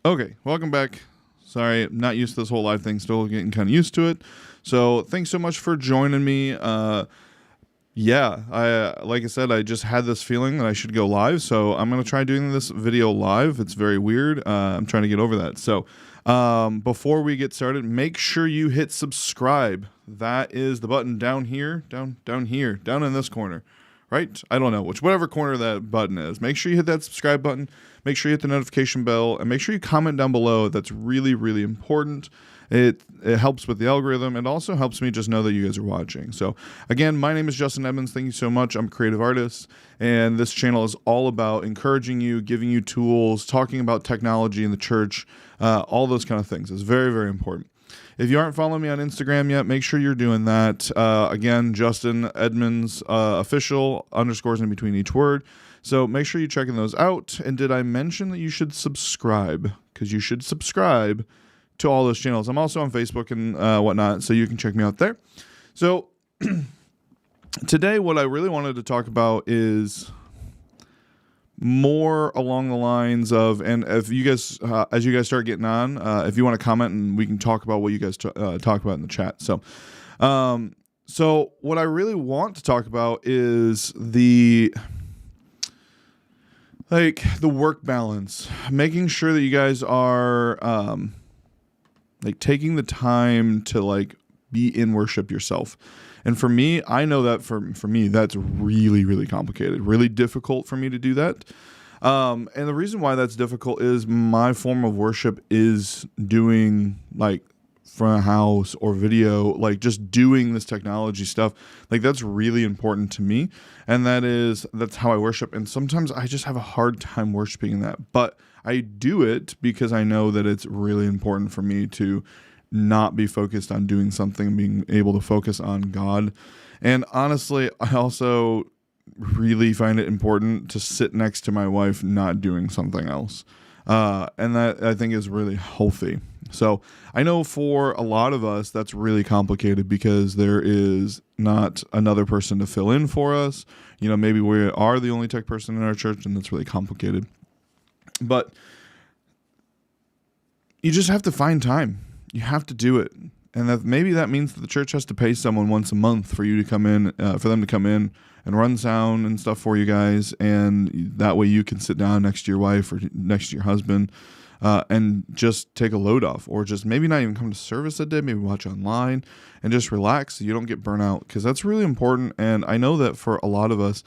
Okay, welcome back. Sorry, not used to this whole live thing. Still getting kind of used to it. So thanks so much for joining me. Like I said, I just had this feeling that I should go live. So I'm going to try doing this video live. It's very weird. I'm trying to get over that. So before we get started, make sure you hit subscribe. That is the button down here, down in this corner. Right? I don't know whatever corner that button is. Make sure you hit that subscribe button. Make sure you hit the notification bell, and make sure you comment down below. That's really, really important. It helps with the algorithm. It also helps me just know that you guys are watching. So again, my name is Justin Edmonds. Thank you so much. I'm a creative artist, and this channel is all about encouraging you, giving you tools, talking about technology in the church, all those kind of things. It's very, very important. If you aren't following me on Instagram yet, make sure you're doing that. Again, Justin Edmonds official, underscores in between each word. So make sure you're checking those out. And did I mention that you should subscribe? Because you should subscribe to all those channels. I'm also on Facebook and whatnot, so you can check me out there. So today, what I really wanted to talk about is more along the lines of, and if you guys, as you guys start getting on, if you want to comment and we can talk about what you guys talk about in the chat. So what I really want to talk about is the work balance, making sure that you guys are, taking the time to be in worship yourself. And for me, I know that for me, that's really, really complicated, really difficult for me to do that. And the reason why that's difficult is my form of worship is doing front of house or video, just doing this technology stuff. That's really important to me. And that's how I worship. And sometimes I just have a hard time worshiping in that, but I do it because I know that it's really important for me to not be focused on doing something, being able to focus on God. And honestly, I also really find it important to sit next to my wife, not doing something else. And that I think is really healthy. So I know for a lot of us, that's really complicated because there is not another person to fill in for us. Maybe we are the only tech person in our church, and that's really complicated. But you just have to find time. You have to do it. And maybe that means that the church has to pay someone once a month for you to come in, for them to come in and run sound and stuff for you guys. And that way you can sit down next to your wife or next to your husband and just take a load off, or just maybe not even come to service that day, maybe watch online and just relax so you don't get burnt out, because that's really important. And I know that for a lot of us,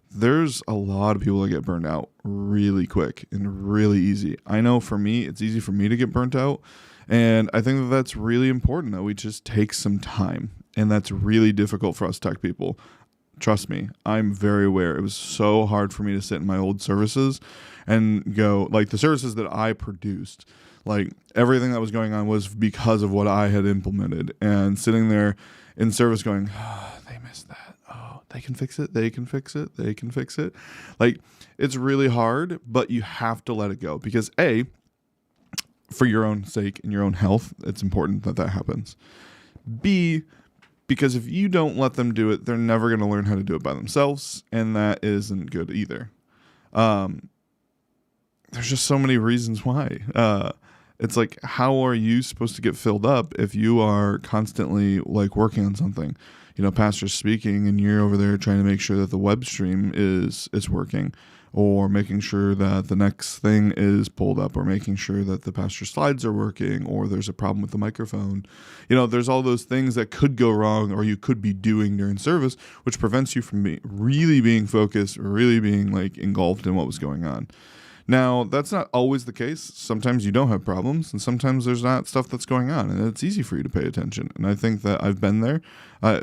there's a lot of people that get burned out really quick and really easy. I know for me, it's easy for me to get burnt out. And I think that that's really important, that we just take some time. And that's really difficult for us tech people. Trust me, I'm very aware. It was so hard for me to sit in my old services and go, the services that I produced, everything that was going on was because of what I had implemented. And sitting there in service going, oh, they missed that. Oh, they can fix it. They can fix it. They can fix it. It's really hard, but you have to let it go because for your own sake and your own health, it's important that happens. B, because if you don't let them do it, they're never going to learn how to do it by themselves, and that isn't good either. There's just so many reasons why. It's how are you supposed to get filled up if you are constantly working on something? Pastor's speaking and you're over there trying to make sure that the web stream is working, or making sure that the next thing is pulled up, or making sure that the pastor's slides are working, or there's a problem with the microphone. There's all those things that could go wrong, or you could be doing during service, which prevents you from really being focused, or really being engulfed in what was going on. Now, that's not always the case. Sometimes you don't have problems, and sometimes there's not stuff that's going on, and it's easy for you to pay attention. And I think that I've been there. I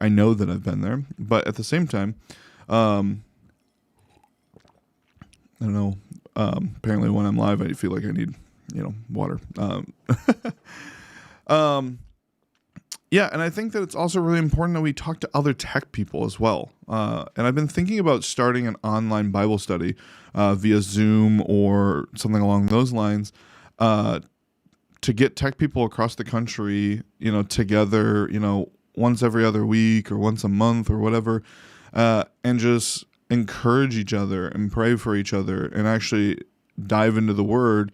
know that I've been there. But at the same time, I don't know. Apparently when I'm live, I feel like I need, water. Yeah, and I think that it's also really important that we talk to other tech people as well. And I've been thinking about starting an online Bible study via Zoom or something along those lines to get tech people across the country, together, once every other week or once a month or whatever, and just encourage each other and pray for each other and actually dive into the Word,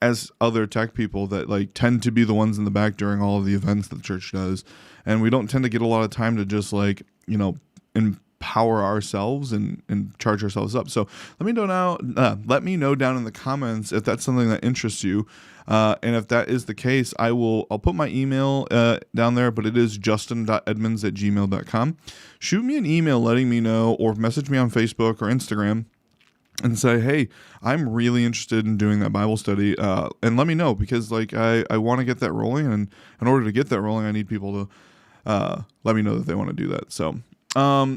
as other tech people that like tend to be the ones in the back during all of the events that the church does. And we don't tend to get a lot of time to just like, empower ourselves and charge ourselves up. So let me know down in the comments if that's something that interests you. And if that is the case, I'll put my email down there, but it is justin.edmonds@gmail.com. Shoot me an email letting me know, or message me on Facebook or Instagram and say, hey, I'm really interested in doing that Bible study. And let me know, because like I want to get that rolling. And in order to get that rolling, I need people to let me know that they want to do that. So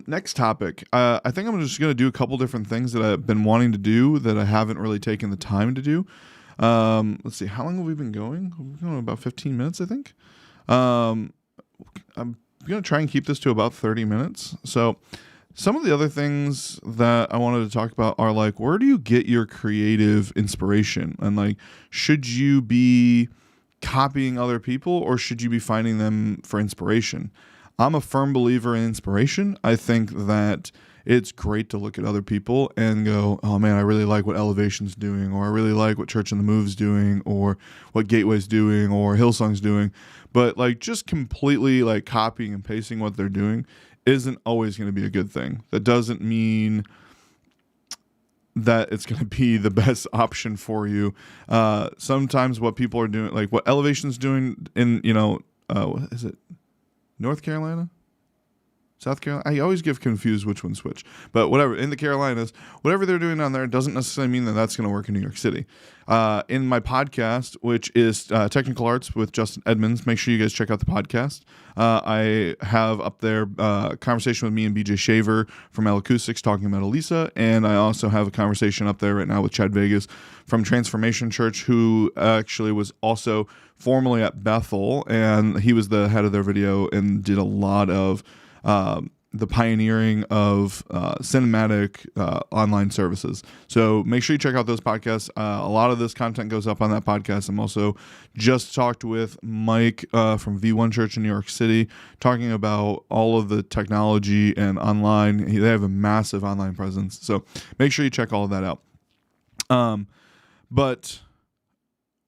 next topic. I think I'm just going to do a couple different things that I've been wanting to do that I haven't really taken the time to do. Let's see, how long have we been going? We're going about 15 minutes, I think. I'm going to try and keep this to about 30 minutes. So some of the other things that I wanted to talk about are like, where do you get your creative inspiration? And like, should you be copying other people, or should you be finding them for inspiration? I'm a firm believer in inspiration. I think that it's great to look at other people and go, oh man, I really like what Elevation's doing, or I really like what Church in the Move's doing, or what Gateway's doing, or Hillsong's doing. But like just completely like copying and pasting what they're doing isn't always going to be a good thing. That doesn't mean that it's going to be the best option for you. Sometimes what people are doing, like what Elevation's doing in, what is it? North Carolina? South Carolina? I always get confused which one's which. But whatever, in the Carolinas, whatever they're doing down there doesn't necessarily mean that that's going to work in New York City. In my podcast, which is Technical Arts with Justin Edmonds, make sure you guys check out the podcast. I have up there a conversation with me and BJ Shaver from L Acoustics talking about Elisa. And I also have a conversation up there right now with Chad Vegas from Transformation Church, who actually was also formerly at Bethel. And he was the head of their video and did a lot of the pioneering of cinematic online services. So make sure you check out those podcasts. A lot of this content goes up on that podcast. I'm also just talked with Mike from V1 Church in New York City, talking about all of the technology and online. They have a massive online presence. So make sure you check all of that out. But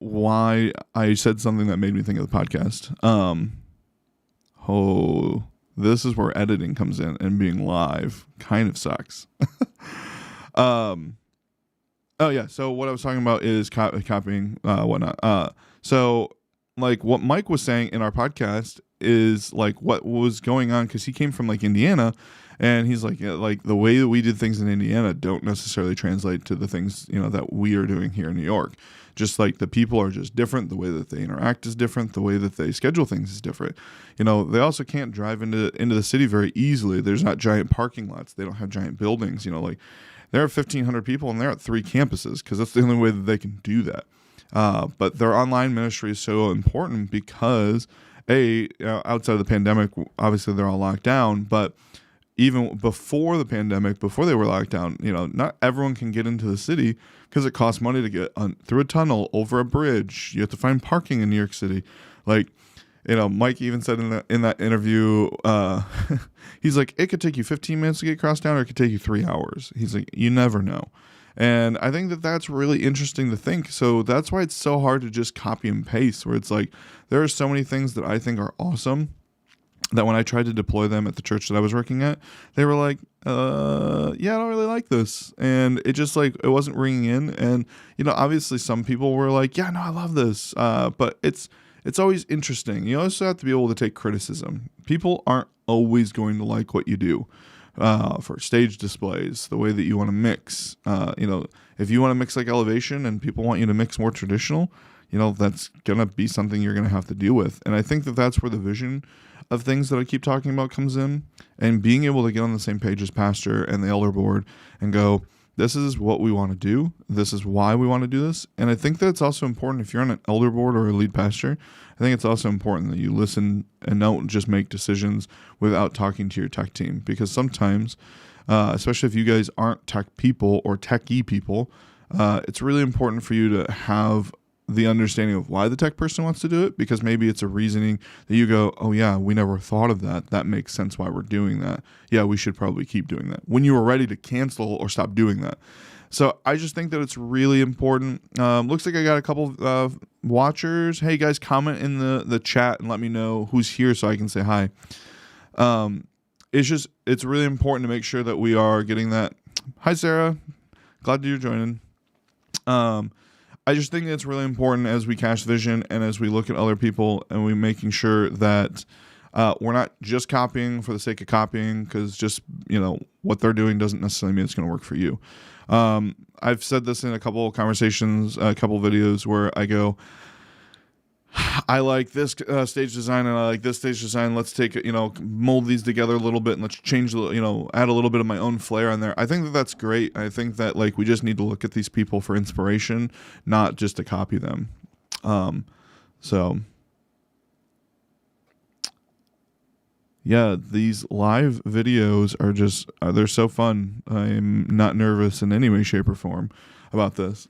why I said something that made me think of the podcast. This is where editing comes in, and being live kind of sucks. So what I was talking about is copying whatnot. So like what Mike was saying in our podcast is like what was going on, because he came from like Indiana, and he's like, like the way that we did things in Indiana don't necessarily translate to the things that we are doing here in New York. Just like the people are just different, the way that they interact is different, the way that they schedule things is different. They also can't drive into the city very easily. There's not giant parking lots. They don't have giant buildings. Like there are 1,500 people and they're at 3 campuses, because that's the only way that they can do that. But their online ministry is so important because outside of the pandemic, obviously they're all locked down, but even before the pandemic, before they were locked down, not everyone can get into the city because it costs money to get through a tunnel, over a bridge. You have to find parking in New York City. Like, Mike even said in that interview, he's like, it could take you 15 minutes to get across town, or it could take you 3 hours. He's like, you never know. And I think that that's really interesting to think. So that's why it's so hard to just copy and paste, where it's like, there are so many things that I think are awesome that when I tried to deploy them at the church that I was working at, they were like, I don't really like this. And it just like, it wasn't ringing in. And, obviously some people were like, yeah, no, I love this. But it's always interesting. You also have to be able to take criticism. People aren't always going to like what you do. For stage displays, the way that you want to mix, if you want to mix like Elevation and people want you to mix more traditional, that's going to be something you're going to have to deal with. And I think that that's where the vision of things that I keep talking about comes in, and being able to get on the same page as pastor and the elder board and go, this is what we want to do. This is why we want to do this. And I think that it's also important, if you're on an elder board or a lead pastor, I think it's also important that you listen and don't just make decisions without talking to your tech team. Because sometimes, especially if you guys aren't tech people or techie people, it's really important for you to have the understanding of why the tech person wants to do it, because maybe it's a reasoning that you go, oh yeah, we never thought of that. That makes sense why we're doing that. Yeah, we should probably keep doing that. When you are ready to cancel or stop doing that. So I just think that it's really important. Looks like I got a couple watchers. Hey guys, comment in the chat and let me know who's here so I can say hi. It's really important to make sure that we are getting that. Hi Sarah, glad that you're joining. I just think it's really important as we cast vision and as we look at other people and we making sure that we're not just copying for the sake of copying, because just, what they're doing doesn't necessarily mean it's going to work for you. I've said this in a couple of conversations, a couple of videos where I go, I like this stage design and I like this stage design. Let's take it, mold these together a little bit and let's change, add a little bit of my own flair on there. I think that that's great. I think that we just need to look at these people for inspiration, not just to copy them. Yeah, these live videos are just, they're so fun. I'm not nervous in any way, shape, or form about this.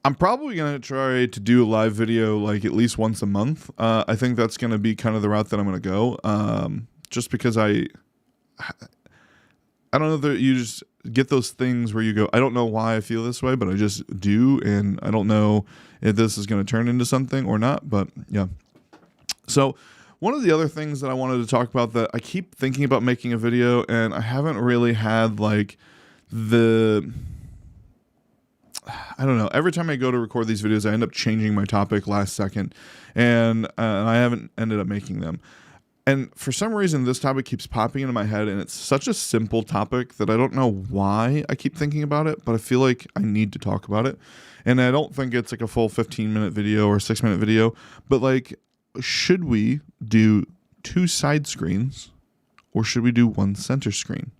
I'm probably going to try to do a live video at least once a month. I think that's going to be kind of the route that I'm going to go. Just because I don't know that you just get those things where you go, I don't know why I feel this way, but I just do. And I don't know if this is going to turn into something or not, but yeah. So one of the other things that I wanted to talk about that I keep thinking about making a video and I haven't really had I don't know. Every time I go to record these videos, I end up changing my topic last second, and I haven't ended up making them. And for some reason, this topic keeps popping into my head, and it's such a simple topic that I don't know why I keep thinking about it, but I feel like I need to talk about it. And I don't think it's a full 15-minute video or 6-minute video, but should we do 2 side screens or should we do 1 center screen?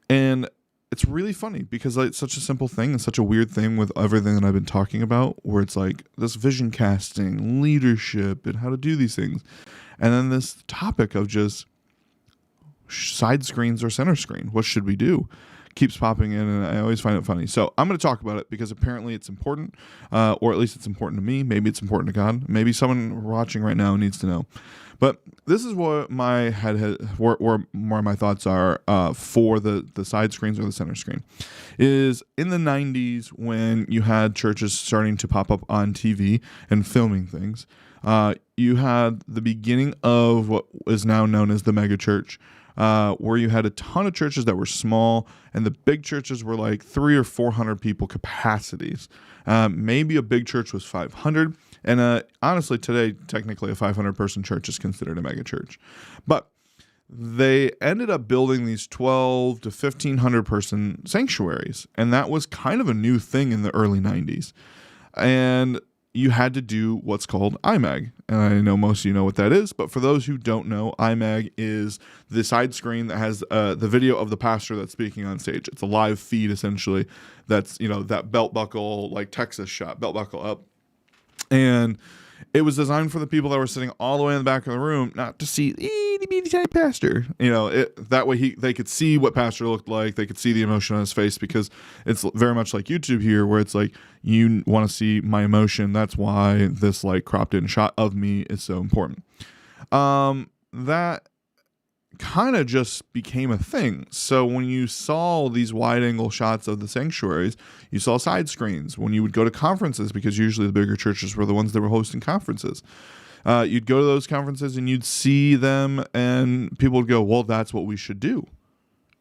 And it's really funny because it's such a simple thing and such a weird thing with everything that I've been talking about, where it's this vision casting, leadership, and how to do these things. And then this topic of just side screens or center screen. What should we do? Keeps popping in, and I always find it funny. So I'm going to talk about it because apparently it's important, or at least it's important to me. Maybe it's important to God. Maybe someone watching right now needs to know. But this is what my head has, where my thoughts are for the side screens or the center screen. Is in the 90s when you had churches starting to pop up on TV and filming things. You had the beginning of what is now known as the mega church, where you had a ton of churches that were small, and the big churches were 300 or 400 people capacities. Maybe a big church was 500. And honestly, today, technically, a 500-person church is considered a mega church. But they ended up building these 12 to 1,500-person sanctuaries. And that was kind of a new thing in the early 90s. And you had to do what's called IMAG. And I know most of you know what that is. But for those who don't know, IMAG is the side screen that has the video of the pastor that's speaking on stage. It's a live feed, essentially. That's, that belt buckle, Texas shot, belt buckle up. And it was designed for the people that were sitting all the way in the back of the room, not to see the bitty tiny pastor. That way they could see what pastor looked like. They could see the emotion on his face, because it's very much like YouTube here, where it's you want to see my emotion. That's why this cropped in shot of me is so important. That kind of just became a thing. So when you saw these wide angle shots of the sanctuaries, you saw side screens. When you would go to conferences, because usually the bigger churches were the ones that were hosting conferences, you'd go to those conferences and you'd see them, and people would go, well, that's what we should do.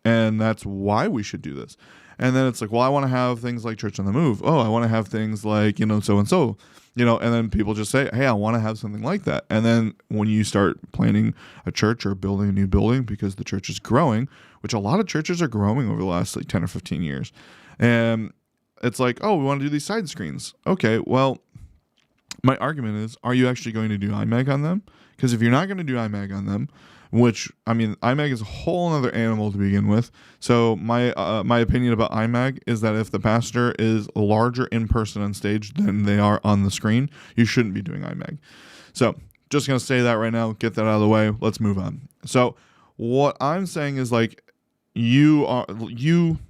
And that's why we should do this. And then it's well, I want to have things like Church on the Move. Oh, I want to have things like, so-and-so. And then people just say, hey, I want to have something like that. And then when you start planning a church or building a new building, because the church is growing, which a lot of churches are growing over the last 10 or 15 years. And it's oh, we want to do these side screens. Okay, well, my argument is, are you actually going to do IMAG on them? Because if you're not going to do IMAG on them, which, IMAG is a whole other animal to begin with. So my opinion about IMAG is that if the pastor is larger in person on stage than they are on the screen, you shouldn't be doing IMAG. So just going to say that right now, get that out of the way. Let's move on. So what I'm saying is you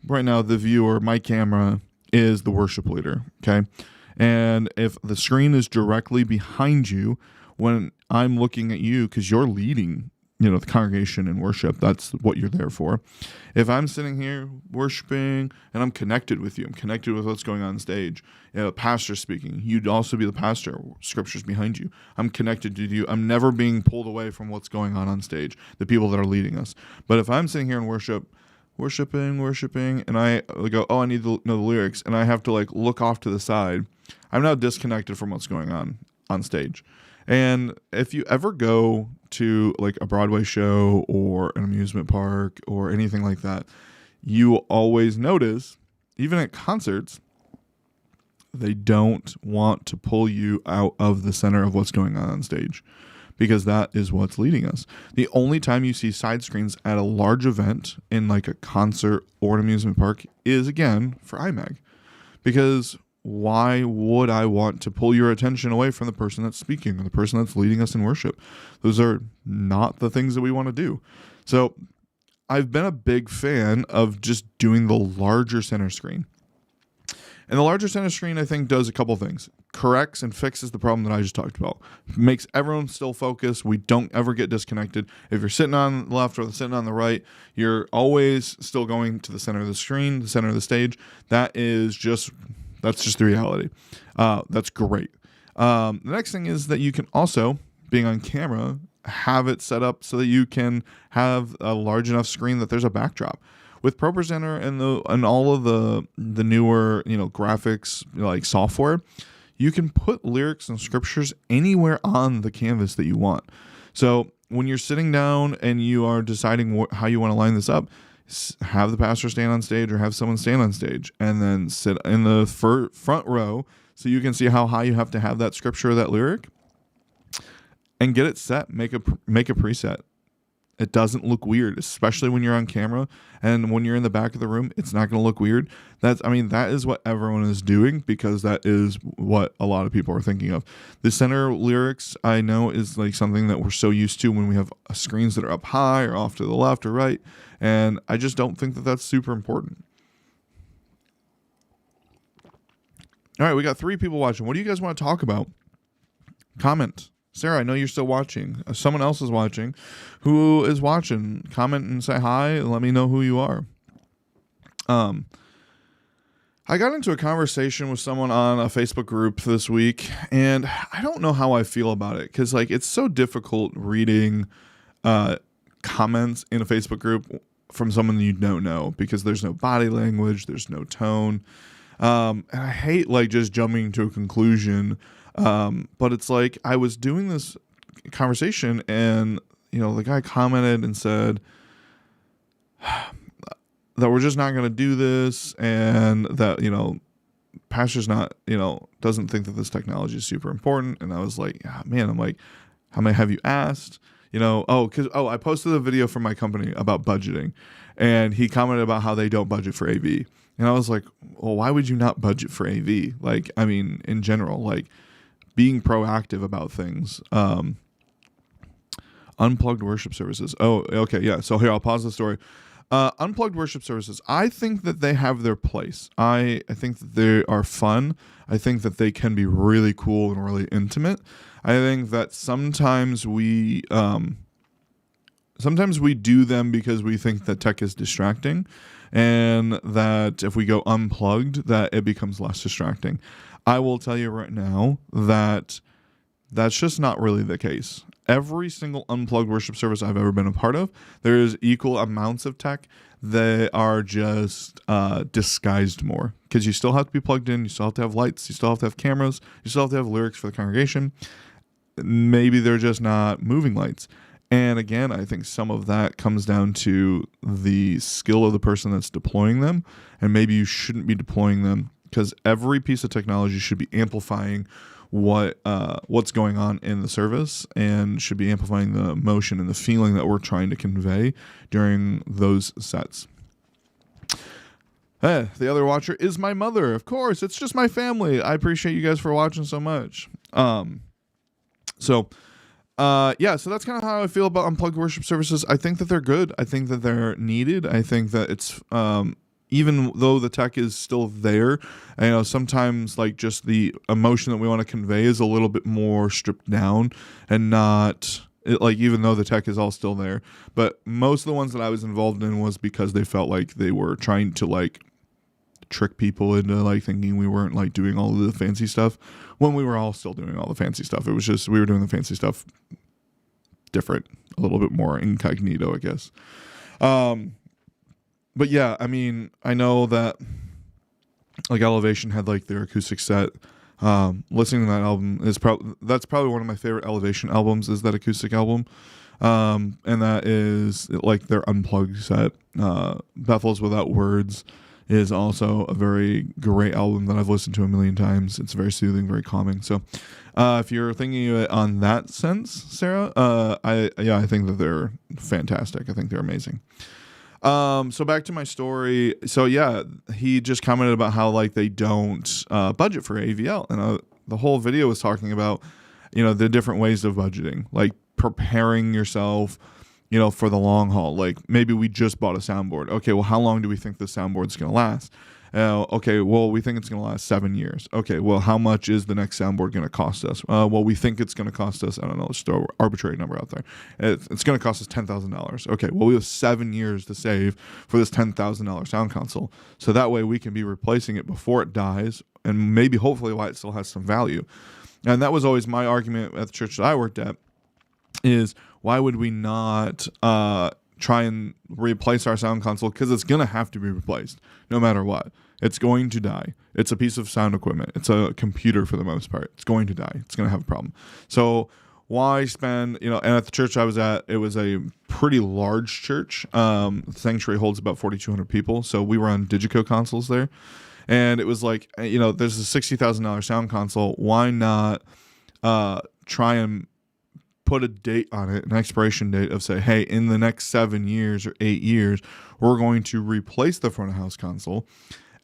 right now, the viewer, my camera is the worship leader. Okay. And if the screen is directly behind you when I'm looking at you, because you're leading the congregation and worship. That's what you're there for. If I'm sitting here worshiping and I'm connected with you, I'm connected with what's going on stage. The pastor's speaking. You'd also be the pastor. Scripture's behind you. I'm connected to you. I'm never being pulled away from what's going on stage, the people that are leading us. But if I'm sitting here in worshiping, and I go, oh, I need to know the lyrics, and I have to look off to the side, I'm now disconnected from what's going on stage. And if you ever go to a Broadway show or an amusement park or anything like that, you always notice, even at concerts, they don't want to pull you out of the center of what's going on stage, because that is what's leading us. The only time you see side screens at a large event in a concert or an amusement park is, again, for IMAG. Because why would I want to pull your attention away from the person that's speaking or the person that's leading us in worship? Those are not the things that we want to do. So I've been a big fan of just doing the larger center screen. And the larger center screen, I think, does a couple things. Corrects and fixes the problem that I just talked about. Makes everyone still focus. We don't ever get disconnected. If you're sitting on the left or sitting on the right, you're always still going to the center of the screen, the center of the stage. That's just the reality. That's great. The next thing is that you can also, being on camera, have it set up so that you can have a large enough screen that there's a backdrop. With ProPresenter and all of the newer graphics software, you can put lyrics and scriptures anywhere on the canvas that you want. So when you're sitting down and you are deciding how you want to line this up, have the pastor stand on stage or have someone stand on stage, and then sit in the front row so you can see how high you have to have that scripture or that lyric, and get it set. Make a preset. It doesn't look weird, especially when you're on camera, and when you're in the back of the room, it's not going to look weird. That is what everyone is doing, because that is what a lot of people are thinking of. The center lyrics, I know, is something that we're so used to when we have screens that are up high or off to the left or right, and I just don't think that that's super important. All right, we got 3 people watching. What do you guys want to talk about? Comment. Sarah, I know you're still watching. Someone else is watching. Who is watching? Comment and say hi and let me know who you are. I got into a conversation with someone on a Facebook group this week, and I don't know how I feel about it, because it's so difficult reading comments in a Facebook group from someone you don't know, because there's no body language, there's no tone. And I hate just jumping to a conclusion. But it's I was doing this conversation, and, the guy commented and said that we're just not going to do this, and that, pastor's not, doesn't think that this technology is super important. And I was like, yeah, man, how many have you asked? I posted a video from my company about budgeting, and he commented about how they don't budget for AV. And I was like, well, why would you not budget for AV? In general, being proactive about things. Unplugged worship services. Oh, okay, yeah. So here, I'll pause the story. Unplugged worship services. I think that they have their place. I think that they are fun. I think that they can be really cool and really intimate. I think that sometimes we do them because we think that tech is distracting, and that if we go unplugged, that it becomes less distracting. I will tell you right now that that's just not really the case. Every single unplugged worship service I've ever been a part of, there is equal amounts of tech that are just disguised more, because you still have to be plugged in, you still have to have lights, you still have to have cameras, you still have to have lyrics for the congregation. Maybe they're just not moving lights. And again, I think some of that comes down to the skill of the person that's deploying them, and maybe you shouldn't be deploying them, because every piece of technology should be amplifying what's going on in the service, and should be amplifying the emotion and the feeling that we're trying to convey during those sets. The other watcher is my mother. Of course, it's just my family. I appreciate you guys for watching so much. So that's kind of how I feel about unplugged worship services. I think that they're good. I think that they're needed. I think that it's even though the tech is still there, sometimes just the emotion that we want to convey is a little bit more stripped down and not like even though the tech is all still there. But most of the ones that I was involved in was because they felt like they were trying to like trick people into like thinking we weren't like doing all of the fancy stuff when we were all still doing all the fancy stuff. It was just we were doing the fancy stuff different, a little bit more incognito, I guess. But yeah, I mean, I know that like Elevation had like their acoustic set. Listening to that album is that's probably one of my favorite Elevation albums, is that acoustic album. And that is like their unplugged set. Bethel's Without Words is also a very great album that I've listened to a million times. It's very soothing, very calming. So if you're thinking of it on that sense, Sarah, I think that they're fantastic. I think they're amazing. So back to my story. So yeah, he just commented about how like they don't budget for AVL, and the whole video was talking about, you know, the different ways of budgeting, like preparing yourself, you know, for the long haul. Like maybe we just bought a soundboard. Okay, well, how long do we think the soundboard's going to last? Okay, well, we think it's going to last 7 years. Okay, well, how much is the next soundboard going to cost us? Well, we think it's going to cost us, I don't know, let's throw an arbitrary number out there. It's going to cost us $10,000. Okay, well, we have 7 years to save for this $10,000 sound console. So that way we can be replacing it before it dies, and maybe hopefully while it still has some value. And that was always my argument at the church that I worked at, is why would we not try and replace our sound console? Because it's going to have to be replaced no matter what. It's going to die. It's a piece of sound equipment. It's a computer for the most part. It's going to die. It's going to have a problem. So why spend, you know, and at the church I was at, it was a pretty large church. The sanctuary holds about 4,200 people. So we were on Digico consoles there. And it was like, you know, there's a $60,000 sound console. Why not try and put a date on it, an expiration date of say, hey, in the next 7 years or 8 years, we're going to replace the front of house console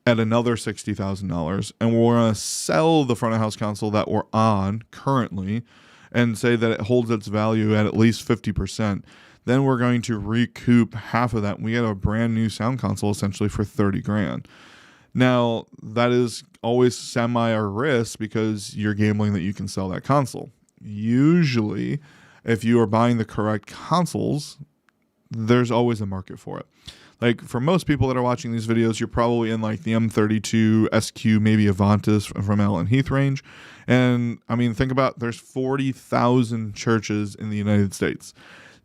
at another $60,000, and we're going to sell the front of house console that we're on currently and say that it holds its value at least 50%. Then we're going to recoup half of that, and we get a brand new sound console essentially for $30,000. Now, that is always semi a risk because you're gambling that you can sell that console. Usually, if you are buying the correct consoles, there's always a market for it. Like for most people that are watching these videos, you're probably in like the M32 SQ, maybe Avantis from Allen Heath range. And I mean, think about, there's 40,000 churches in the United States.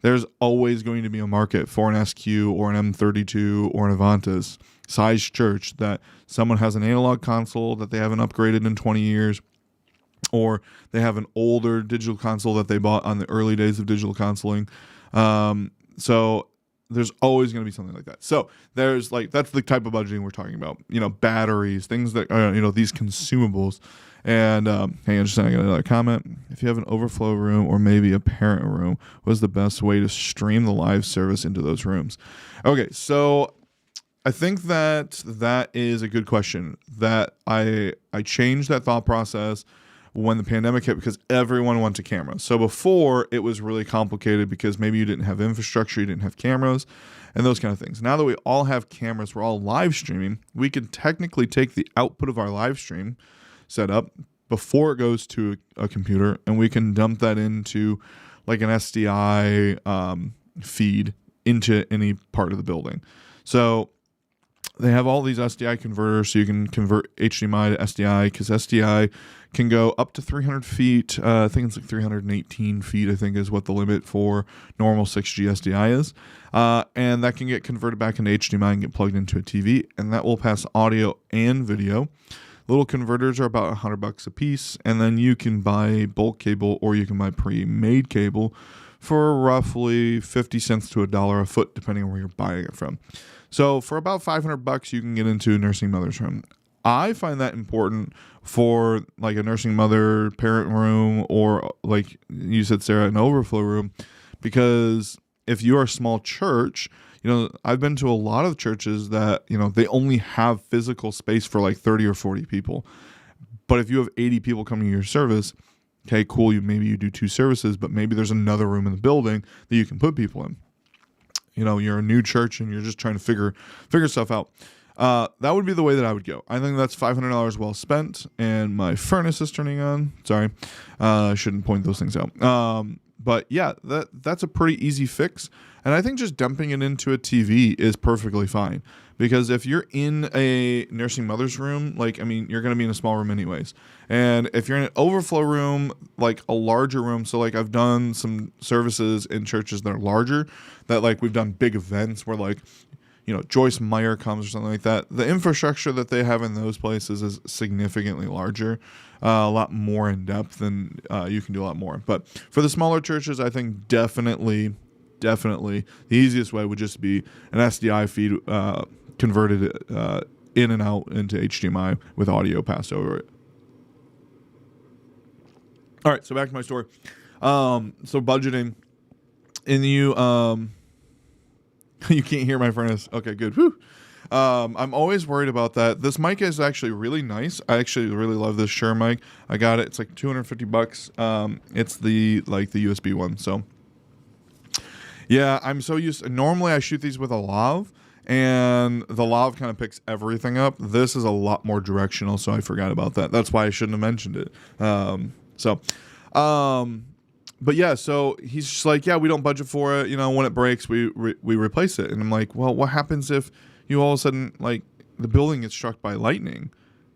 There's always going to be a market for an SQ or an M32 or an Avantis size church that someone has an analog console that they haven't upgraded in 20 years. Or they have an older digital console that they bought on the early days of digital consoling. So there's always going to be something like that. So there's like, that's the type of budgeting we're talking about. You know, batteries, things that, you know, these consumables. And hang on just a second, I got another comment. If you have an overflow room or maybe a parent room, what is the best way to stream the live service into those rooms? Okay, so I think that is a good question. That I changed that thought process when the pandemic hit because everyone went to cameras. So before, it was really complicated because maybe you didn't have infrastructure, you didn't have cameras, and those kind of things. Now that we all have cameras, we're all live streaming, we can technically take the output of our live stream set up before it goes to a computer, and we can dump that into like an SDI feed into any part of the building. So they have all these SDI converters, so you can convert HDMI to SDI, because SDI can go up to 300 feet. I think it's like 318 feet, I think is what the limit for normal 6G SDI is. And that can get converted back into HDMI and get plugged into a TV, and that will pass audio and video. Little converters are about $100 a piece, and then you can buy bulk cable or you can buy pre-made cable for roughly 50 cents to $1 a foot, depending on where you're buying it from. So for about $500, you can get into a nursing mother's room. I find that important for like a nursing mother parent room, or like you said, Sarah, an overflow room, because if you are a small church, you know, I've been to a lot of churches that, you know, they only have physical space for like 30 or 40 people. But if you have 80 people coming to your service, okay, cool, maybe you do 2 services, but maybe there's another room in the building that you can put people in. You know, you're a new church and you're just trying to figure stuff out. That would be the way that I would go. I think that's $500 well spent, and my furnace is turning on. Sorry, I shouldn't point those things out. But yeah, that's a pretty easy fix, and I think just dumping it into a TV is perfectly fine. Because if you're in a nursing mother's room, you're going to be in a small room anyways. And if you're in an overflow room, like a larger room, so I've done some services in churches that are larger, that we've done big events where Joyce Meyer comes or something like that. The infrastructure that they have in those places is significantly larger, a lot more in depth, and you can do a lot more. But for the smaller churches, I think definitely the easiest way would just be an SDI feed converted in and out into HDMI with audio passed over it. All right, so back to my story. So budgeting, and you you can't hear my furnace. Okay, good. Whew. I'm always worried about that. This mic is actually really nice. I actually really love this Shure mic. I got it. It's like $250. It's the USB one. So yeah, I'm so used. Normally I shoot these with a lav, and the lav kind of picks everything up. This is a lot more directional, so I forgot about that. That's why I shouldn't have mentioned it. But yeah, so he's just like, yeah, we don't budget for it. When it breaks, we replace it. And I'm like, well, what happens if you all of a sudden, the building gets struck by lightning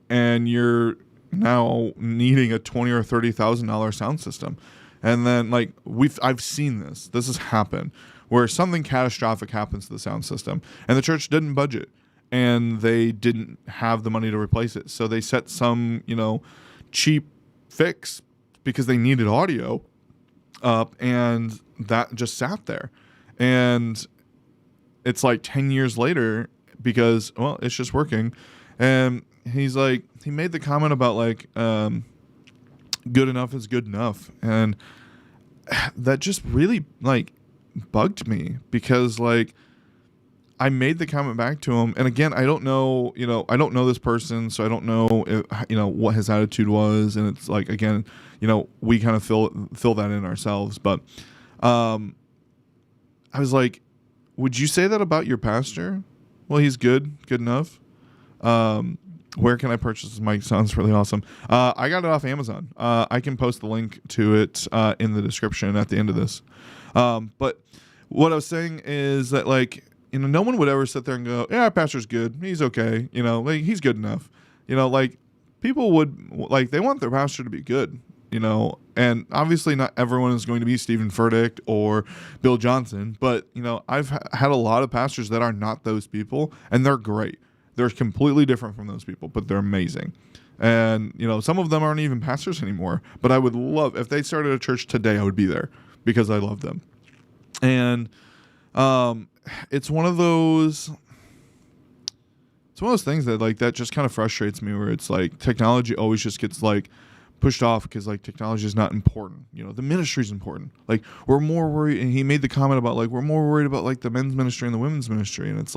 and you're now needing a $20,000 or $30,000 sound system? And then I've seen this. This has happened where something catastrophic happens to the sound system and the church didn't budget and they didn't have the money to replace it. So they set some, cheap fix because they needed audio up, and that just sat there. And it's 10 years later because, well, it's just working. And he's he made the comment about good enough is good enough. And that just really bugged me because I made the comment back to him. And again, I don't know, I don't know this person, so I don't know if, what his attitude was. And it's again, we kind of fill that in ourselves. But I was like, would you say that about your pastor? Well, he's good enough. Where can I purchase this mic? Sounds really awesome. I got it off Amazon. I can post the link to it in the description at the end of this. But what I was saying is that no one would ever sit there and go, yeah, our pastor's good. He's okay. He's good enough. People would they want their pastor to be good, and obviously not everyone is going to be Stephen Furtick or Bill Johnson, but I've had a lot of pastors that are not those people, and they're great. They're completely different from those people, but they're amazing. And, some of them aren't even pastors anymore, but I would love, if they started a church today, I would be there because I love them. And, it's one of those things that that just kind of frustrates me, where it's technology always just gets pushed off because technology is not important. The ministry is important. We're more worried, and he made the comment about we're more worried about the men's ministry and the women's ministry. And it's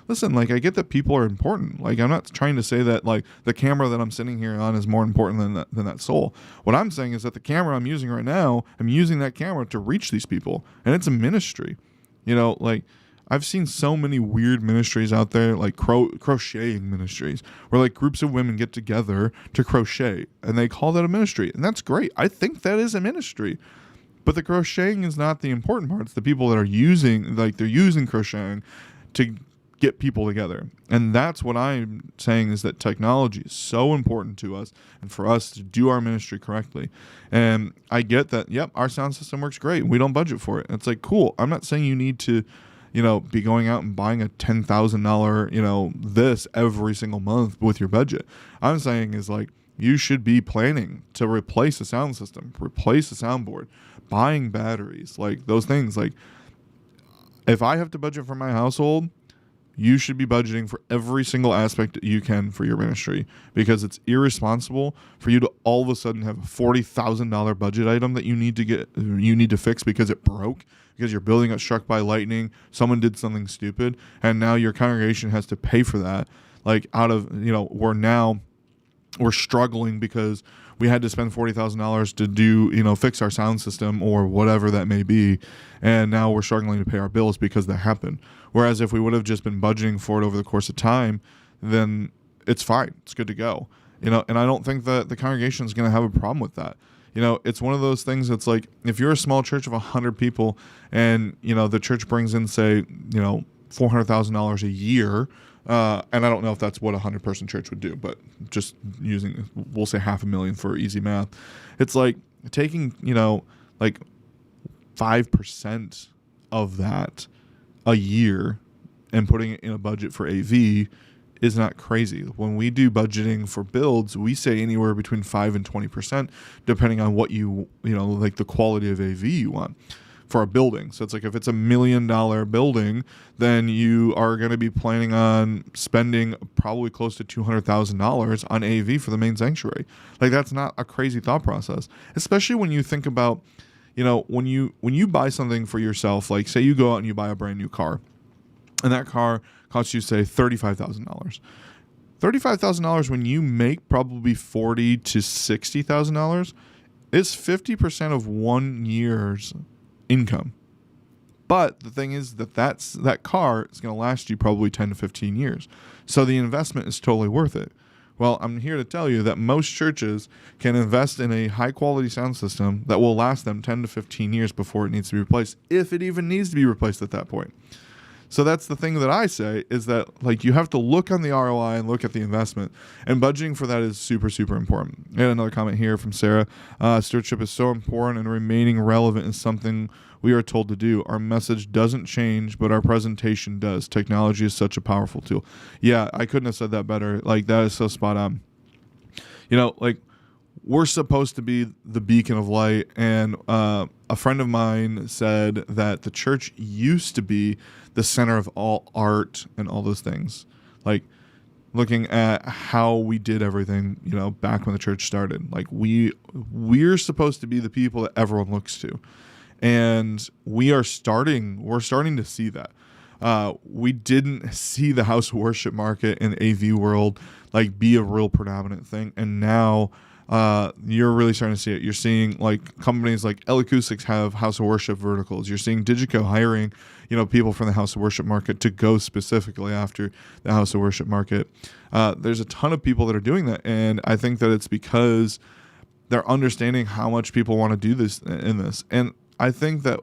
listen, I get that people are important. I'm not trying to say that the camera that I'm sitting here on is more important than that soul. What I'm saying is that the camera I'm using right now, I'm using that camera to reach these people, and it's a ministry. I've seen so many weird ministries out there, crocheting ministries, where groups of women get together to crochet, and they call that a ministry, and that's great. I think that is a ministry, but the crocheting is not the important part. It's the people that are using, they're using crocheting to get people together, and that's what I'm saying is that technology is so important to us, and for us to do our ministry correctly. And I get that. Yep, our sound system works great. We don't budget for it. It's cool. I'm not saying you need to be going out and buying a $10,000, this every single month with your budget. I'm saying is you should be planning to replace a sound system, replace a soundboard, buying batteries, those things. If I have to budget for my household, you should be budgeting for every single aspect that you can for your ministry, because it's irresponsible for you to all of a sudden have a $40,000 budget item that you need to fix because it broke, because your building got struck by lightning, someone did something stupid, and now your congregation has to pay for that. We're struggling because we had to spend $40,000 to do, fix our sound system or whatever that may be. And now we're struggling to pay our bills because that happened. Whereas if we would have just been budgeting for it over the course of time, then it's fine. It's good to go. And I don't think that the congregation is going to have a problem with that. It's one of those things that's like, if you're a small church of 100 people and, the church brings in, say, $400,000 a year, and I don't know if that's what a 100-person church would do, but just we'll say $500,000 for easy math. It's like taking, like 5% of that a year and putting it in a budget for AV is not crazy. When we do budgeting for builds, we say anywhere between 5 and 20%, depending on what like the quality of AV you want for a building. So it's like, if it's $1 million building, then you are going to be planning on spending probably close to $200,000 on AV for the main sanctuary. Like, that's not a crazy thought process, especially when you think about, when you buy something for yourself, like say you go out and you buy a brand new car, and that car costs you, say, $35,000. $35,000 when you make probably $40,000 to $60,000 is 50% of 1 year's income. But the thing is that car is going to last you probably 10 to 15 years. So the investment is totally worth it. Well, I'm here to tell you that most churches can invest in a high-quality sound system that will last them 10 to 15 years before it needs to be replaced, if it even needs to be replaced at that point. So that's the thing that I say, is that, like, you have to look on the ROI and look at the investment, and budgeting for that is super, super important. And another comment here from Sarah. Stewardship is so important, and remaining relevant is something we are told to do. Our message doesn't change, but our presentation does. Technology is such a powerful tool. Yeah, I couldn't have said that better. Like, that is so spot on. Like, we're supposed to be the beacon of light, and a friend of mine said that the church used to be the center of all art and all those things. Like, looking at how we did everything, back when the church started. Like, we're supposed to be the people that everyone looks to. And we're starting to see that. We didn't see the house worship market in the AV world like be a real predominant thing, and now you're really starting to see it. You're seeing like companies like L Acoustics have house of worship verticals. You're seeing Digico hiring people from the house of worship market to go specifically after the house of worship market. There's a ton of people that are doing that, and I think that it's because they're understanding how much people want to do this in this. And I think that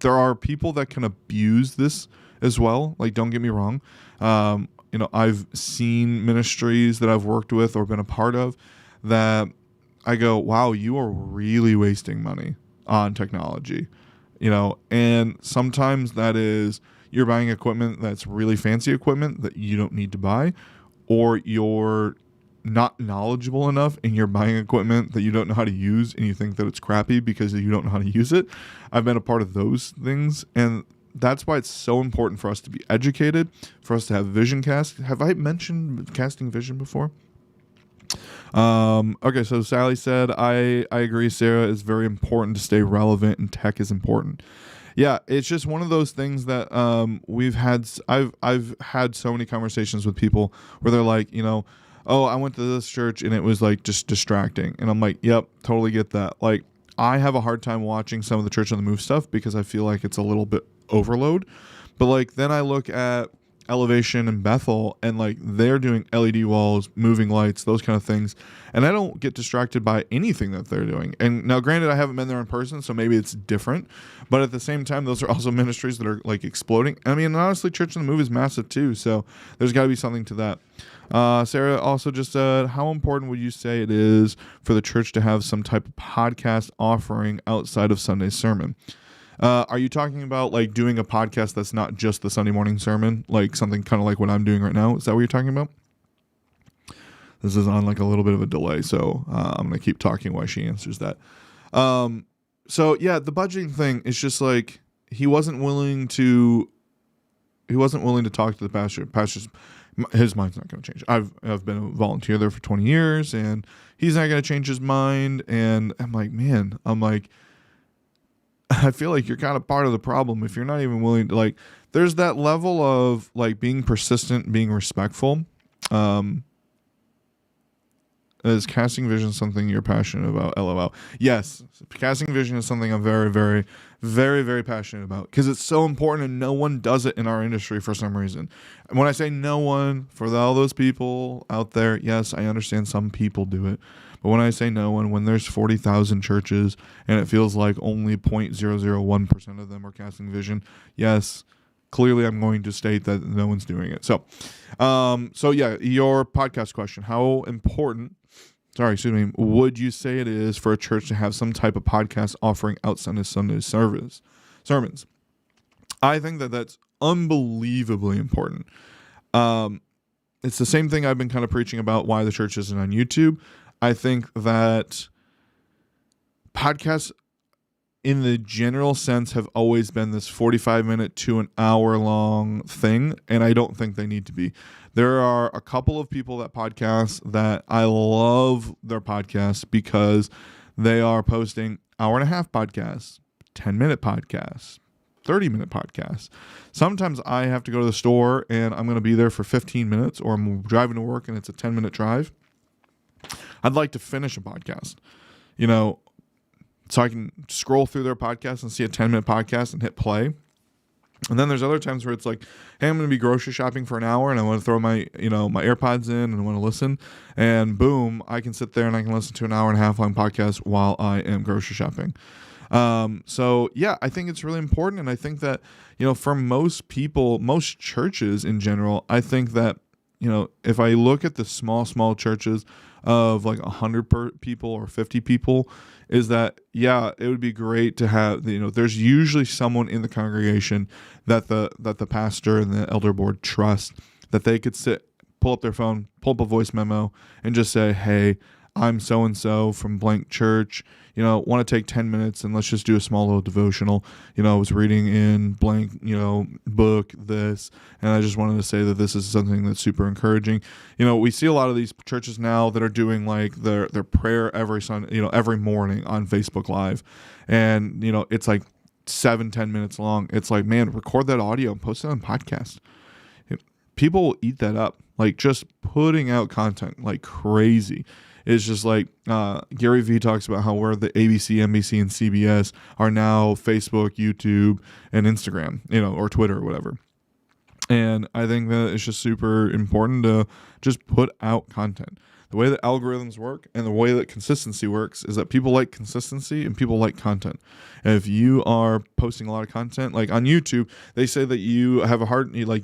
there are people that can abuse this as well. Like, don't get me wrong. I've seen ministries that I've worked with or been a part of that I go, wow, you are really wasting money on technology, and sometimes that is you're buying equipment that's really fancy equipment that you don't need to buy, or you're not knowledgeable enough and you're buying equipment that you don't know how to use and you think that it's crappy because you don't know how to use it. I've been a part of those things, and that's why it's so important for us to be educated, for us to have vision cast. Have I mentioned casting vision before? Okay, so Sally said, I agree, Sarah, it's very important to stay relevant, and tech is important. Yeah, it's just one of those things that I've had so many conversations with people where they're like, oh, I went to this church and it was like just distracting. And I'm like, yep, totally get that. Like, I have a hard time watching some of the Church on the Move stuff because I feel like it's a little bit overload. But like, then I look at Elevation and Bethel, and like they're doing LED walls, moving lights, those kind of things, and I don't get distracted by anything that they're doing. And now, granted, I haven't been there in person, so maybe it's different, but at the same time, those are also ministries that are like exploding. I mean, honestly, Church on the Move is massive too, so there's got to be something to that. Sarah also just said, how important would you say it is for the church to have some type of podcast offering outside of Sunday's sermon? Are you talking about like doing a podcast that's not just the Sunday morning sermon, like something kind of like what I'm doing right now? Is that what you're talking about? This is on like a little bit of a delay, so I'm going to keep talking while she answers that. So yeah, the budgeting thing is just like, he wasn't willing to talk to the pastor. Pastor's, his mind's not going to change. I've been a volunteer there for 20 years, and he's not going to change his mind. And I'm like, I feel like you're kind of part of the problem if you're not even willing to, like, there's that level of like being persistent, being respectful. Is casting vision something you're passionate about? LOL. Yes, casting vision is something I'm very, very, very, very passionate about because it's so important and no one does it in our industry for some reason. And when I say no one, for all those people out there, yes, I understand some people do it. But when I say no one, when there's 40,000 churches and it feels like only 0.001% of them are casting vision, yes, clearly I'm going to state that no one's doing it. So yeah, your podcast question, how important, would you say it is for a church to have some type of podcast offering outside of Sunday sermons? I think that that's unbelievably important. It's the same thing I've been kind of preaching about why the church isn't on YouTube. I think that podcasts in the general sense have always been this 45-minute to an hour long thing, and I don't think they need to be. There are a couple of people that podcast that I love their podcasts because they are posting hour-and-a-half podcasts, 10-minute podcasts, 30-minute podcasts. Sometimes I have to go to the store and I'm going to be there for 15 minutes, or I'm driving to work and it's a 10-minute drive. I'd like to finish a podcast, so I can scroll through their podcast and see a 10-minute podcast and hit play. And then there's other times where it's like, hey, I'm going to be grocery shopping for an hour and I want to throw my AirPods in and I want to listen. And boom, I can sit there and I can listen to an hour and a half long podcast while I am grocery shopping. So yeah, I think it's really important. And I think that, for most people, most churches in general, I think that, if I look at the small churches of like 100 people or 50 people, is that, yeah, it would be great to have, there's usually someone in the congregation that the pastor and the elder board trust, that they could pull up their phone, pull up a voice memo and just say, hey, I'm so-and-so from blank church, want to take 10 minutes and let's just do a small little devotional. I was reading in blank, book this, and I just wanted to say that this is something that's super encouraging. We see a lot of these churches now that are doing like their prayer every Sunday, every morning on Facebook Live. And, it's like 7-10 minutes long. It's like, man, record that audio and post it on podcast. People will eat that up. Like just putting out content like crazy. It's just like Gary Vee talks about how where the ABC, NBC, and CBS are now Facebook, YouTube, and Instagram, or Twitter or whatever. And I think that it's just super important to just put out content. The way that algorithms work and the way that consistency works is that people like consistency and people like content. And if you are posting a lot of content, like on YouTube, they say that you have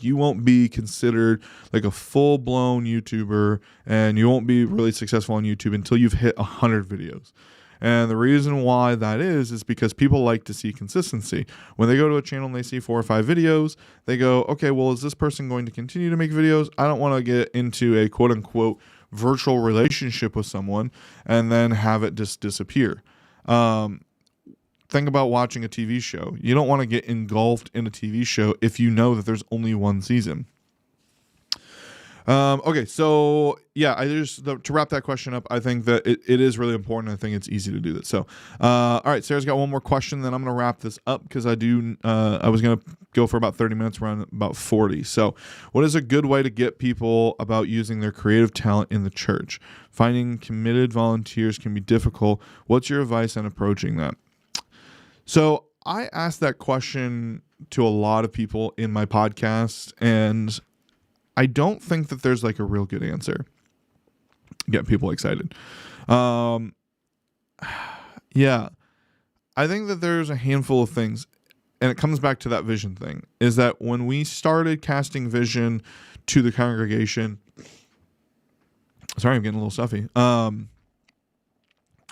you won't be considered like a full-blown YouTuber and you won't be really successful on YouTube until you've hit 100 videos. And the reason why that is because people like to see consistency. When they go to a channel and they see 4 or 5 videos, they go, okay, well, is this person going to continue to make videos? I don't want to get into a quote-unquote virtual relationship with someone and then have it just disappear. Think about watching a TV show. You don't want to get engulfed in a TV show if you know that there's only one season. Okay, so yeah, to wrap that question up, I think that it is really important. I think it's easy to do that. So, all right, Sarah's got one more question, then I'm going to wrap this up because I was going to go for about 30 minutes, around about 40. So what is a good way to get people about using their creative talent in the church? Finding committed volunteers can be difficult. What's your advice on approaching that? So I asked that question to a lot of people in my podcast, and I don't think that there's like a real good answer. Get people excited. Yeah, I think that there's a handful of things, and it comes back to that vision thing, is that when we started casting vision to the congregation, sorry, I'm getting a little stuffy.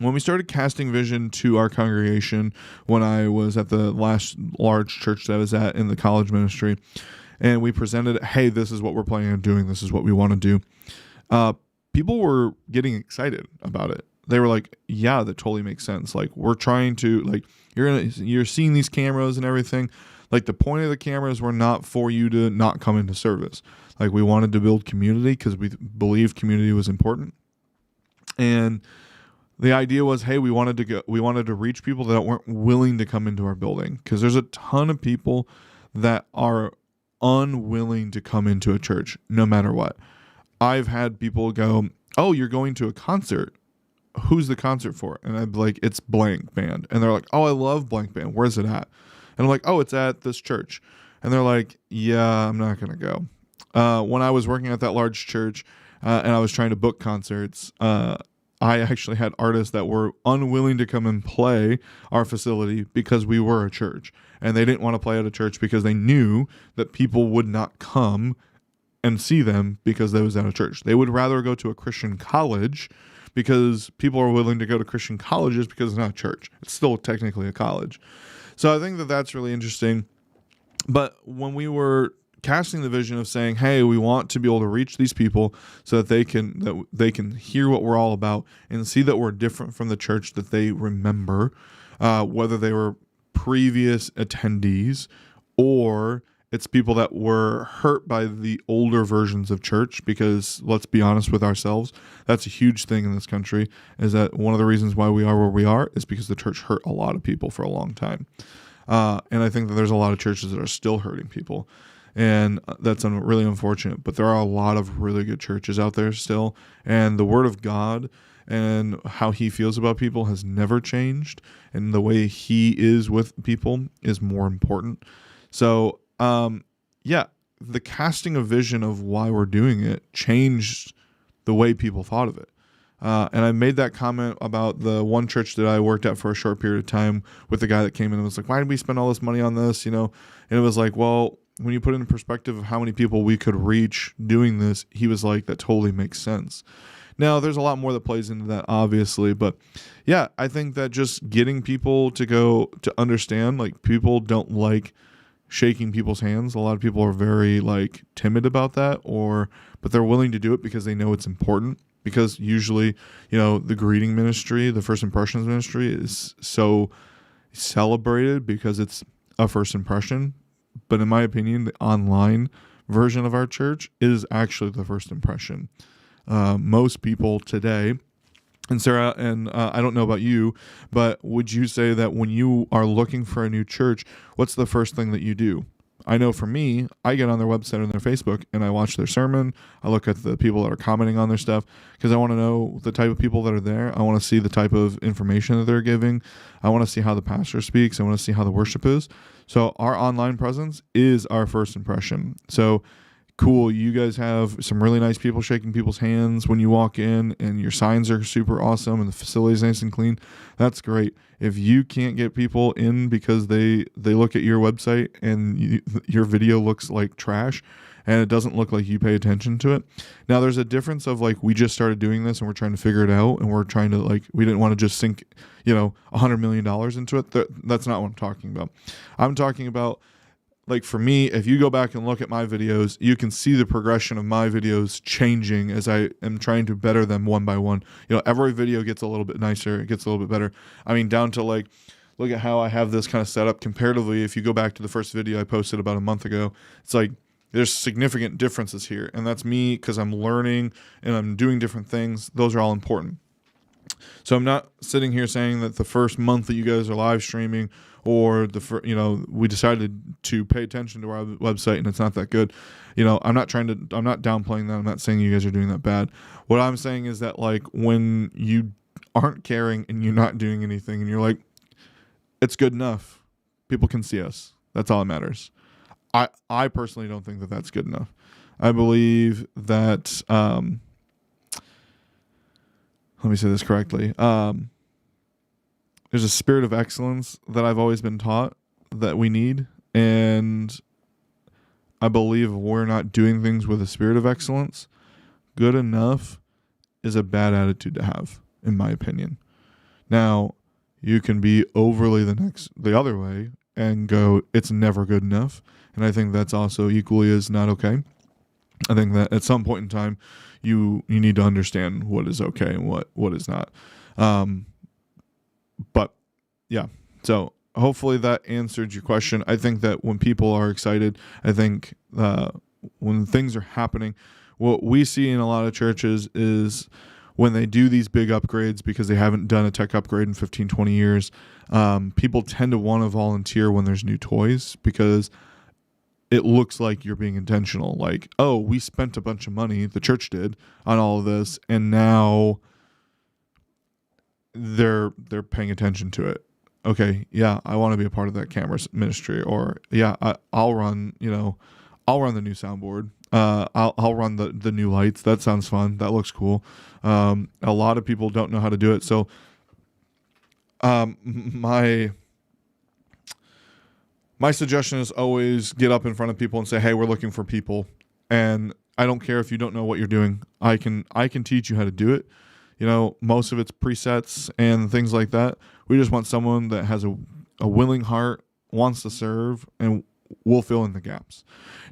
When we started casting vision to our congregation, when I was at the last large church that I was at in the college ministry, and we presented, hey, this is what we're planning on doing. This is what we want to do. People were getting excited about it. They were like, yeah, that totally makes sense. Like, we're trying to, like, you're seeing these cameras and everything. Like, the point of the cameras were not for you to not come into service. Like, we wanted to build community because we believed community was important. And the idea was, hey, we wanted to reach people that weren't willing to come into our building, because there's a ton of people that are unwilling to come into a church no matter what. I've had people go, oh, you're going to a concert. Who's the concert for? And I'd be like, it's blank band. And they're like, oh, I love blank band. Where's it at? And I'm like, oh, it's at this church. And they're like, yeah, I'm not going to go. When I was working at that large church and I was trying to book concerts, I actually had artists that were unwilling to come and play our facility because we were a church. And they didn't want to play at a church because they knew that people would not come and see them because they was at a church. They would rather go to a Christian college because people are willing to go to Christian colleges because it's not a church. It's still technically a college. So I think that that's really interesting. But when we were casting the vision of saying, hey, we want to be able to reach these people so that they can hear what we're all about and see that we're different from the church that they remember, whether they were previous attendees or it's people that were hurt by the older versions of church, because let's be honest with ourselves, that's a huge thing in this country, is that one of the reasons why we are where we are is because the church hurt a lot of people for a long time. And I think that there's a lot of churches that are still hurting people. And that's really unfortunate. But there are a lot of really good churches out there still. And the word of God and how he feels about people has never changed. And the way he is with people is more important. So, the casting of vision of why we're doing it changed the way people thought of it. And I made that comment about the one church that I worked at for a short period of time with the guy that came in and was like, why did we spend all this money on this? And it was like, well, when you put it in perspective of how many people we could reach doing this, he was like, that totally makes sense. Now, there's a lot more that plays into that, obviously. But yeah, I think that just getting people to go to understand, like, people don't like shaking people's hands. A lot of people are very timid about that, but they're willing to do it because they know it's important. Because usually, the greeting ministry, the first impressions ministry is so celebrated because it's a first impression. But in my opinion, the online version of our church is actually the first impression. Most people today, and Sarah, and I don't know about you, but would you say that when you are looking for a new church, what's the first thing that you do? I know for me, I get on their website and their Facebook and I watch their sermon. I look at the people that are commenting on their stuff because I want to know the type of people that are there. I want to see the type of information that they're giving. I want to see how the pastor speaks. I want to see how the worship is. So our online presence is our first impression. So cool, you guys have some really nice people shaking people's hands when you walk in, and your signs are super awesome, and the facility is nice and clean. That's great. If you can't get people in because they look at your website and your video looks like trash and it doesn't look like you pay attention to it. Now, there's a difference of we just started doing this and we're trying to figure it out, and we're trying to we didn't want to just sink $100 million into it. That's not what I'm talking about. I'm talking about, for me, if you go back and look at my videos, you can see the progression of my videos changing as I am trying to better them one by one. Every video gets a little bit nicer. It gets a little bit better. I mean, down to look at how I have this kind of set up comparatively. If you go back to the first video I posted about a month ago, it's there's significant differences here. And that's me because I'm learning and I'm doing different things. Those are all important. So I'm not sitting here saying that the first month that you guys are live streaming or we decided to pay attention to our website and it's not that good. I'm not downplaying that. I'm not saying you guys are doing that bad. What I'm saying is that when you aren't caring and you're not doing anything and you're it's good enough, people can see us. That's all that matters. I personally don't think that that's good enough. I believe that, let me say this correctly. There's a spirit of excellence that I've always been taught that we need. And I believe we're not doing things with a spirit of excellence. Good enough is a bad attitude to have, in my opinion. Now, you can be overly the other way and go, it's never good enough. And I think that's also equally as not okay. I think that at some point in time, you need to understand what is okay and what is not. But yeah, so hopefully that answered your question. I think that when people are excited, I think when things are happening, what we see in a lot of churches is when they do these big upgrades because they haven't done a tech upgrade in 15, 20 years, people tend to want to volunteer when there's new toys because it looks like you're being intentional. Like, oh, we spent a bunch of money, the church did, on all of this, and now they're paying attention to it. Okay, yeah, I want to be a part of that camera ministry, or yeah, I'll run the new soundboard. I'll run the new lights. That sounds fun. That looks cool. A lot of people don't know how to do it, so my suggestion is always get up in front of people and say, hey, we're looking for people. And I don't care if you don't know what you're doing. I can teach you how to do it. Most of it's presets and things like that. We just want someone that has a willing heart, wants to serve, and will fill in the gaps.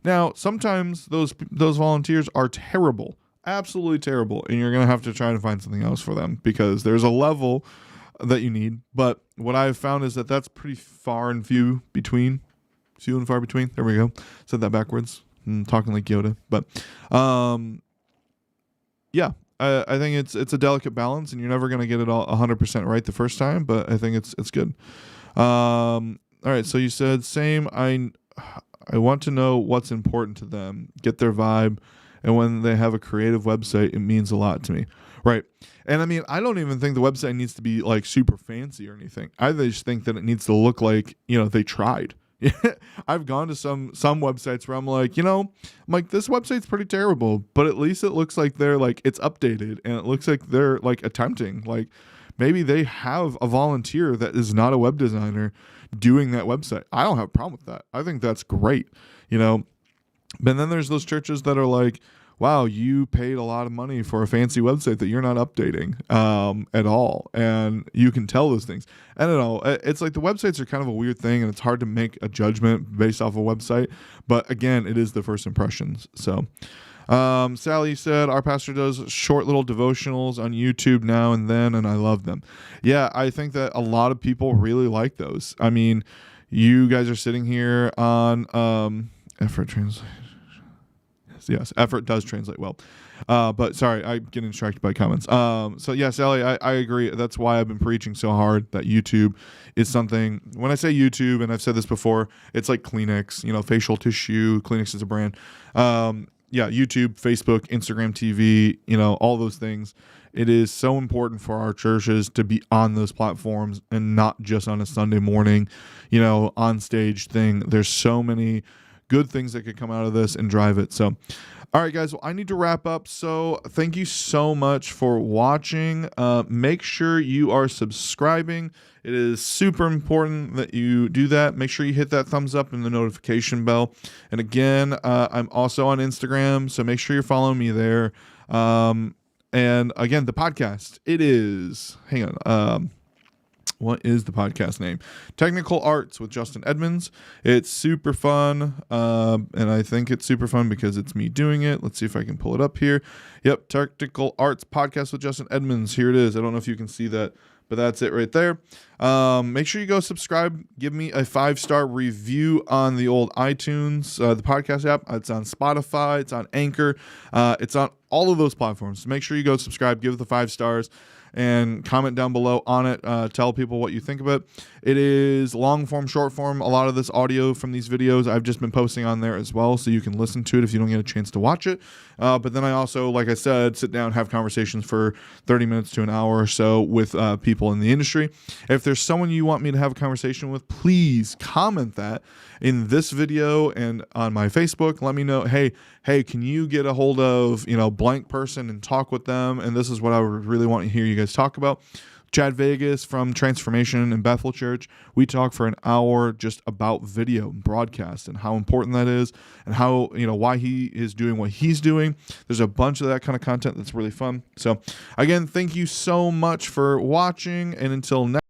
Now, sometimes those volunteers are terrible, absolutely terrible, and you're going to have to try to find something else for them because there's a level that you need. But what I've found is that that's pretty far and few and far between. There we go. Said that backwards. I'm talking like Yoda. But yeah, I think it's a delicate balance, and you're never going to get it all 100% right the first time, but I think it's good. All right, so you said same. I want to know what's important to them, get their vibe, and when they have a creative website, it means a lot to me. Right. And I mean, I don't even think the website needs to be like super fancy or anything. I just think that it needs to look like, they tried. I've gone to some websites where I'm like, this website's pretty terrible, but at least it looks like they're like, it's updated, and it looks like they're like attempting, like maybe they have a volunteer that is not a web designer doing that website. I don't have a problem with that. I think that's great, But then there's those churches that are like, wow, you paid a lot of money for a fancy website that you're not updating at all. And you can tell those things. I don't know. It's like the websites are kind of a weird thing, and it's hard to make a judgment based off a website. But again, it is the first impressions. So Sally said, our pastor does short little devotionals on YouTube now and then, and I love them. Yeah, I think that a lot of people really like those. I mean, you guys are sitting here on effort translation. Yes, effort does translate well. But sorry, I'm getting distracted by comments. So yeah, Sally, I agree. That's why I've been preaching so hard that YouTube is something. When I say YouTube, and I've said this before, it's like Kleenex, facial tissue. Kleenex is a brand. Yeah, YouTube, Facebook, Instagram TV, all those things. It is so important for our churches to be on those platforms and not just on a Sunday morning, on stage thing. There's so many good things that could come out of this and drive it. So, all right, guys, well, I need to wrap up. So thank you so much for watching. Make sure you are subscribing. It is super important that you do that. Make sure you hit that thumbs up and the notification bell. And again, I'm also on Instagram, so make sure you're following me there. And again, the podcast, it is, hang on, what is the podcast name? Technical Arts with Justin Edmonds. It's super fun, and I think it's super fun because it's me doing it. Let's see if I can pull it up here. Yep, Technical Arts Podcast with Justin Edmonds. Here it is. I don't know if you can see that, but that's it right there. Make sure you go subscribe. Give me a 5-star review on the old iTunes, the podcast app. It's on Spotify. It's on Anchor. It's on all of those platforms. So make sure you go subscribe. Give it the 5 stars. And comment down below on it. Tell people what you think of it. It is long form, short form. A lot of this audio from these videos I've just been posting on there as well, so you can listen to it if you don't get a chance to watch it. But then I also, like I said, sit down, have conversations for 30 minutes to an hour or so with people in the industry. If there's someone you want me to have a conversation with, please comment that in this video and on my Facebook. Let me know, hey, can you get a hold of, blank person and talk with them? And this is what I would really want to hear you guys talk about. Chad Vegas from Transformation in Bethel Church. We talk for an hour just about video and broadcast and how important that is and how, why he is doing what he's doing. There's a bunch of that kind of content that's really fun. So again, thank you so much for watching, and until next